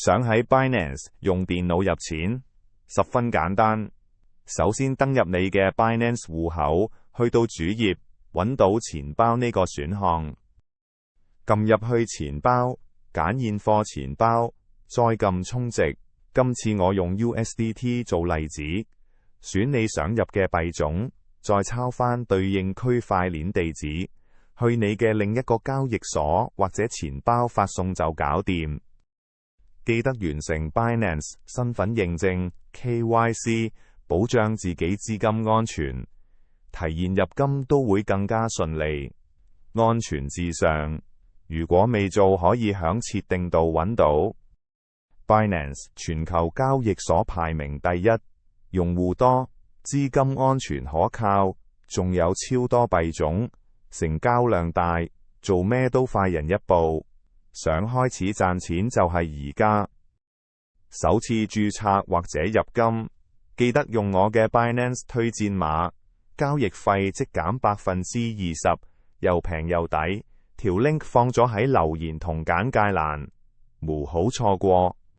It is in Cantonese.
想喺 Binance 用電腦入錢，十分簡單。首先登入你嘅 Binance 戶口，去到主頁，揾到錢包呢個選項，撳入去錢包，揀現貨錢包，再撳充值。今次我用 USDT 做例子，選你想入嘅幣種，再抄返對應區塊鏈地址，去你嘅另一個交易所或者錢包發送就搞掂。記得完成 Binance 身份認證 KYC， 保障自己資金安全，提現入金都會更加順利。安全至上，如果未做，可以響設定度揾到。Binance 全球交易所排名第一，用戶多，資金安全可靠，仲有超多幣種，成交量大，做咩都快人一步。想開始賺錢就係而家。首次註冊或者入金，記得用我嘅 Binance 推薦碼，交易費即減20%，又平又抵。條 link 放咗喺留言同簡介欄，唔好錯過。